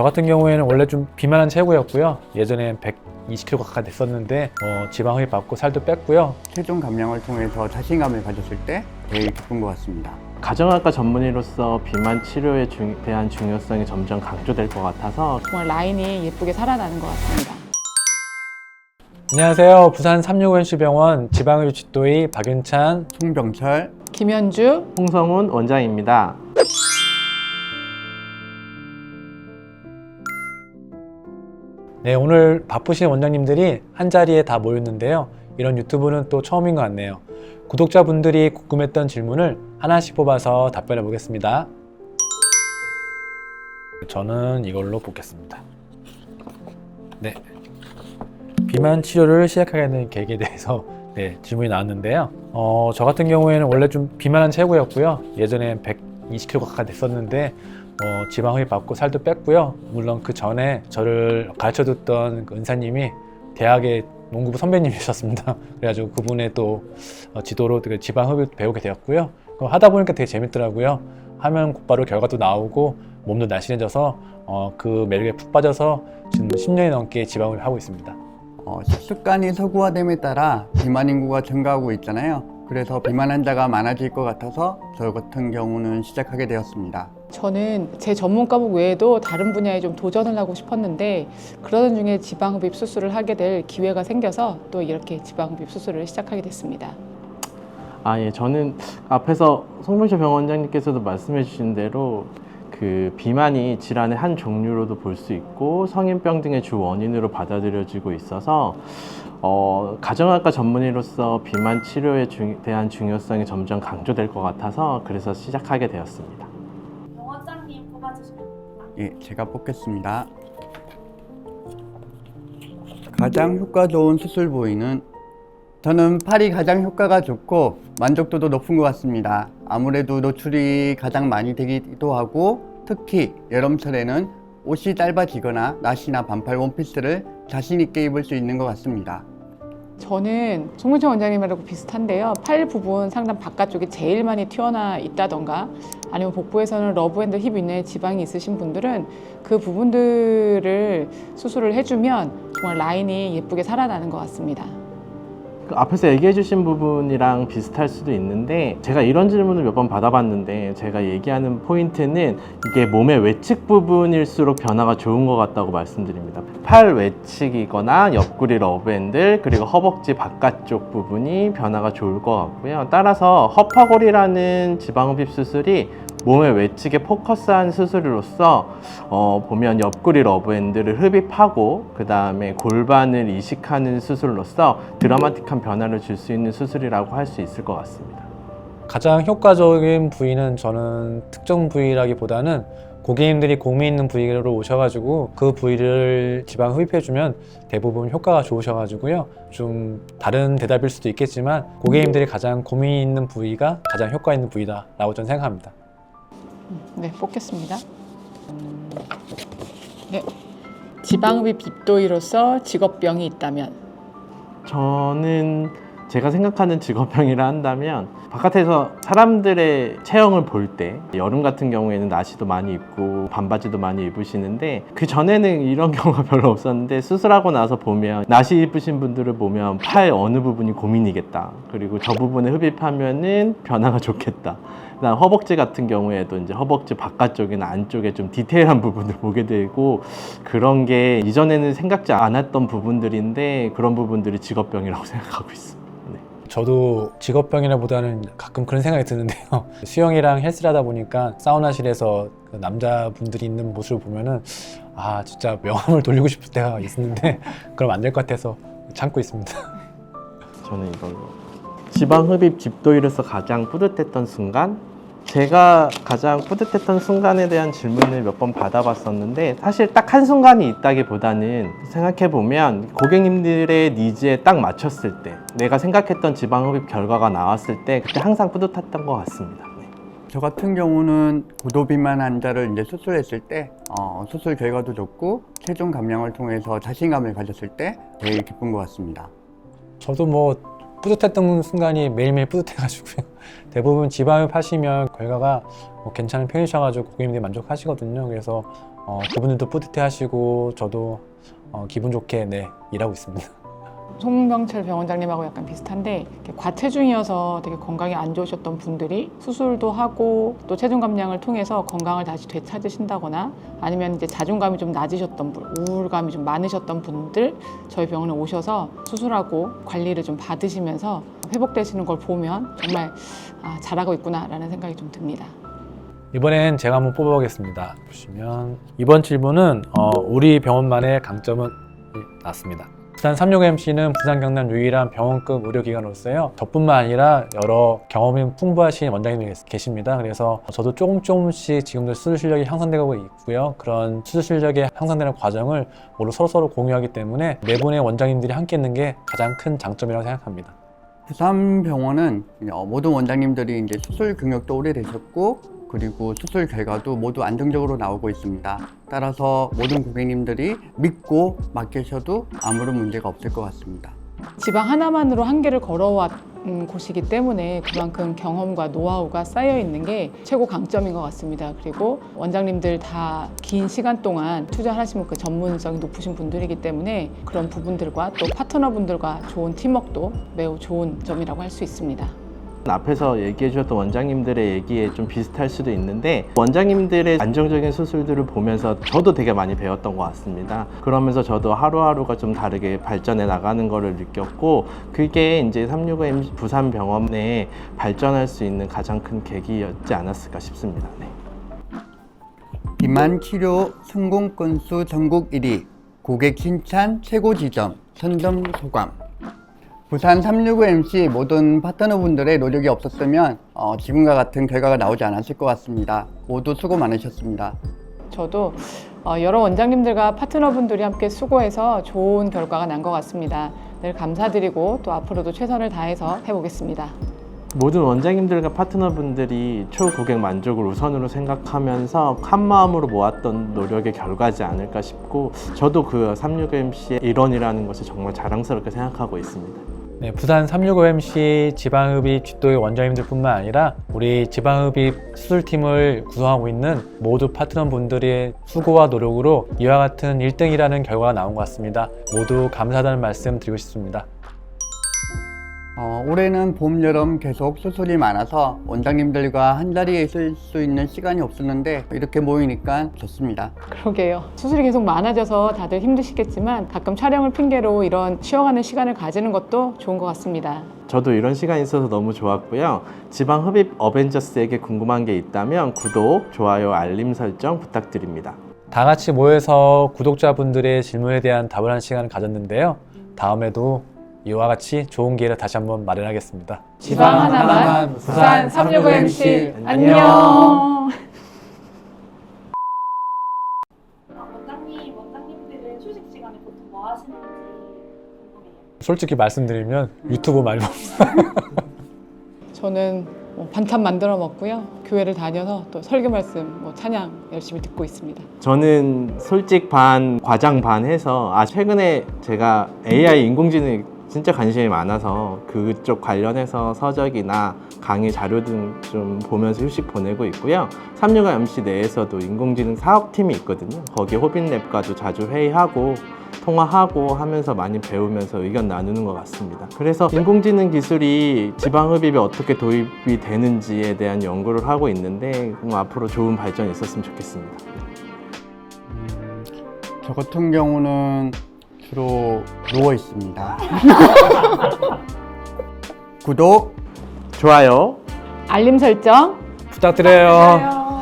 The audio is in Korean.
저 같은 경우에는 원래 좀 비만한 체구였고요. 예전엔 120kg 가까이 됐었는데 지방 흡입 받고 살도 뺐고요. 체중 감량을 통해서 자신감을 가졌을 때 제일 기쁜 것 같습니다. 가정학과 전문의로서 비만 치료에 대한 중요성이 점점 강조될 것 같아서 정말 라인이 예쁘게 살아나는 것 같습니다. 안녕하세요. 부산 365NC병원 지방흡입 집도의 박윤찬, 송병철, 김현주, 홍성훈 원장입니다. 네, 오늘 바쁘신 원장님들이 한자리에 다 모였는데요. 이런 유튜브는 또 처음인 것 같네요. 구독자분들이 궁금했던 질문을 하나씩 뽑아서 답변해 보겠습니다. 저는 이걸로 뽑겠습니다. 네, 비만 치료를 시작하게 된 계기에 대해서 질문이 나왔는데요. 저 같은 경우에는 원래 좀 비만한 체구였고요. 예전엔 120kg 가까이 됐었는데 지방 흡입 받고 살도 뺐고요. 물론 그 전에 저를 가르쳐 줬던 그 은사님이 대학의 농구부 선배님이셨습니다. 그래가지고 그분의 또 지도로 지방 흡입 배우게 되었고요. 하다 보니까 되게 재밌더라고요. 하면 곧바로 결과도 나오고 몸도 날씬해져서 그 매력에 푹 빠져서 지금 10년이 넘게 지방 흡입을 하고 있습니다. 식습관이 서구화됨에 따라 비만 인구가 증가하고 있잖아요. 그래서 비만 환자가 많아질 것 같아서 저 같은 경우는 시작하게 되었습니다. 저는 제 전문 과목 외에도 다른 분야에 좀 도전을 하고 싶었는데 그러던 중에 지방흡입 수술을 하게 될 기회가 생겨서 또 이렇게 지방흡입 수술을 시작하게 됐습니다. 예, 저는 앞에서 송병철 병원장님께서도 말씀해 주신 대로 그 비만이 질환의 한 종류로도 볼 수 있고 성인병 등의 주 원인으로 받아들여지고 있어서 가정학과 전문의로서 비만 치료에 대한 중요성이 점점 강조될 것 같아서 그래서 시작하게 되었습니다. 병원장님 뽑아주시면 됩니다. 예, 제가 뽑겠습니다. 가장 효과 좋은 수술 부위는 저는 팔이 가장 효과가 좋고 만족도도 높은 것 같습니다. 아무래도 노출이 가장 많이 되기도 하고 특히 여름철에는 옷이 짧아지거나 나시나 반팔 원피스를 자신 있게 입을 수 있는 것 같습니다. 저는 송민철 원장님하고 비슷한데요. 팔 부분 상단 바깥쪽이 제일 많이 튀어나 있다던가 아니면 복부에서는 러브핸드 힙 이내에 지방이 있으신 분들은 그 부분들을 수술을 해주면 정말 라인이 예쁘게 살아나는 것 같습니다. 그 앞에서 얘기해 주신 부분이랑 비슷할 수도 있는데 제가 이런 질문을 몇 번 받아봤는데 제가 얘기하는 포인트는 이게 몸의 외측 부분일수록 변화가 좋은 것 같다고 말씀드립니다. 팔 외측이거나 옆구리 러브핸들 그리고 허벅지 바깥쪽 부분이 변화가 좋을 것 같고요. 따라서 허파골이라는 지방흡입 수술이 몸의 외측에 포커스한 수술로서 보면 옆구리 러브핸들을 흡입하고 그 다음에 골반을 이식하는 수술로서 드라마틱한 변화를 줄 수 있는 수술이라고 할 수 있을 것 같습니다. 가장 효과적인 부위는 저는 특정 부위라기보다는 고객님들이 고민 있는 부위로 오셔가지고 그 부위를 지방 흡입해주면 대부분 효과가 좋으셔가지고요. 좀 다른 대답일 수도 있겠지만 고객님들이 가장 고민이 있는 부위가 가장 효과 있는 부위다라고 저는 생각합니다. 네, 뽑겠습니다. 네, 지방흡입 집도의로서 직업병이 있다면 저는 제가 생각하는 직업병이라 한다면 바깥에서 사람들의 체형을 볼 때 여름 같은 경우에는 나시도 많이 입고 반바지도 많이 입으시는데 그 전에는 이런 경우가 별로 없었는데 수술하고 나서 보면 나시 입으신 분들을 보면 팔 어느 부분이 고민이겠다 그리고 저 부분에 흡입하면은 변화가 좋겠다. 그다음 허벅지 같은 경우에도 이제 허벅지 바깥쪽이나 안쪽에 좀 디테일한 부분을 보게 되고 그런 게 이전에는 생각지 않았던 부분들인데 그런 부분들이 직업병이라고 생각하고 있습니다. 저도 직업병이라보다는 가끔 그런 생각이 드는데요. 수영이랑 헬스를 하다 보니까 사우나실에서 그 남자분들이 있는 모습을 보면은 진짜 명함을 돌리고 싶을 때가 있는데 그럼 안 될 것 같아서 참고 있습니다. 저는 이걸로 지방흡입 집도의로서 가장 뿌듯했던 순간 제가 가장 뿌듯했던 순간에 대한 질문을 몇 번 받아봤었는데 사실 딱 한순간이 있다기보다는 생각해보면 고객님들의 니즈에 딱 맞췄을 때 내가 생각했던 지방흡입 결과가 나왔을 때 그때 항상 뿌듯했던 것 같습니다. 저 같은 경우는 고도비만 환자를 이제 수술했을 때 수술 결과도 좋고 체중 감량을 통해서 자신감을 가졌을 때 제일 기쁜 것 같습니다. 저도 뿌듯했던 순간이 매일매일 뿌듯해가지고요. 대부분 지방흡입 하시면 결과가 괜찮은 편이셔가지고 고객님들이 만족하시거든요. 그래서 그분들도 뿌듯해하시고 저도 기분 좋게 일하고 있습니다. 송병철 병원장님하고 약간 비슷한데 이렇게 과체중이어서 되게 건강이 안 좋으셨던 분들이 수술도 하고 또 체중 감량을 통해서 건강을 다시 되찾으신다거나 아니면 이제 자존감이 좀 낮으셨던 분, 우울감이 좀 많으셨던 분들 저희 병원에 오셔서 수술하고 관리를 좀 받으시면서 회복되시는 걸 보면 정말 잘하고 있구나라는 생각이 좀 듭니다. 이번엔 제가 한번 뽑아보겠습니다. 보시면 이번 질문은 우리 병원만의 강점은 났습니다. 부산 365MC는 부산 경남 유일한 병원급 의료기관으로서요. 저뿐만 아니라 여러 경험이 풍부하신 원장님이 계십니다. 그래서 저도 조금씩 지금도 수술 실력이 향상되고 있고요. 그런 수술 실력이 향상되는 과정을 모두 서로 공유하기 때문에 네 분의 원장님들이 함께 있는 게 가장 큰 장점이라고 생각합니다. 부산병원은 모든 원장님들이 이제 수술 경력도 오래되셨고 그리고 수술 결과도 모두 안정적으로 나오고 있습니다. 따라서 모든 고객님들이 믿고 맡기셔도 아무런 문제가 없을 것 같습니다. 지방 하나만으로 한계를 걸어왔 곳이기 때문에 그만큼 경험과 노하우가 쌓여 있는 게 최고 강점인 것 같습니다. 그리고 원장님들 다 긴 시간 동안 투자하시면 그 전문성이 높으신 분들이기 때문에 그런 부분들과 또 파트너분들과 좋은 팀워크도 매우 좋은 점이라고 할 수 있습니다. 앞에서 얘기해 주셨던 원장님들의 얘기에 좀 비슷할 수도 있는데 원장님들의 안정적인 수술들을 보면서 저도 되게 많이 배웠던 것 같습니다. 그러면서 저도 하루하루가 좀 다르게 발전해 나가는 거를 느꼈고 그게 이제 365M 부산병원에 발전할 수 있는 가장 큰 계기였지 않았을까 싶습니다. 네. 비만 치료 성공 건수 전국 1위, 고객 칭찬 최고 지점, 선점 소감. 부산 365MC 모든 파트너분들의 노력이 없었으면 지금과 같은 결과가 나오지 않았을 것 같습니다. 모두 수고 많으셨습니다. 저도 여러 원장님들과 파트너분들이 함께 수고해서 좋은 결과가 난 것 같습니다. 늘 감사드리고 또 앞으로도 최선을 다해서 해보겠습니다. 모든 원장님들과 파트너분들이 초고객 만족을 우선으로 생각하면서 한 마음으로 모았던 노력의 결과지 않을까 싶고 저도 그 365MC의 일원이라는 것을 정말 자랑스럽게 생각하고 있습니다. 네, 부산 365MC 지방흡입 뒷도의 원장님들뿐만 아니라 우리 지방흡입 수술팀을 구성하고 있는 모두 파트너분들의 수고와 노력으로 이와 같은 1등이라는 결과가 나온 것 같습니다. 모두 감사하다는 말씀 드리고 싶습니다. 올해는 봄, 여름 계속 수술이 많아서 원장님들과 한 자리에 있을 수 있는 시간이 없었는데 이렇게 모이니까 좋습니다. 그러게요. 수술이 계속 많아져서 다들 힘드시겠지만 가끔 촬영을 핑계로 이런 쉬어가는 시간을 가지는 것도 좋은 것 같습니다. 저도 이런 시간이 있어서 너무 좋았고요. 지방 흡입 어벤져스에게 궁금한 게 있다면 구독, 좋아요, 알림 설정 부탁드립니다. 다 같이 모여서 구독자분들의 질문에 대한 답을 하는 시간을 가졌는데요. 다음에도 이와 같이 좋은 기회를 다시 한번 마련하겠습니다. 지방 하나만 부산 365MC 안녕. 원장님들은 휴식 시간에 보통 뭐 하시는지 궁금해요. 솔직히 말씀드리면 유튜브 말고 저는 반찬 만들어 먹고요. 교회를 다녀서 또 설교 말씀, 찬양 열심히 듣고 있습니다. 저는 솔직 반, 과장 반 해서 최근에 제가 AI 인공지능에 진짜 관심이 많아서 그쪽 관련해서 서적이나 강의 자료 등 좀 보면서 휴식 보내고 있고요. 365MC 내에서도 인공지능 사업팀이 있거든요. 거기 호빈랩과도 자주 회의하고 통화하고 하면서 많이 배우면서 의견 나누는 것 같습니다. 그래서 인공지능 기술이 지방흡입에 어떻게 도입이 되는지에 대한 연구를 하고 있는데 앞으로 좋은 발전이 있었으면 좋겠습니다. 저 같은 경우는 주로 누워 있습니다. 구독, 좋아요. 알림 설정 부탁드려요.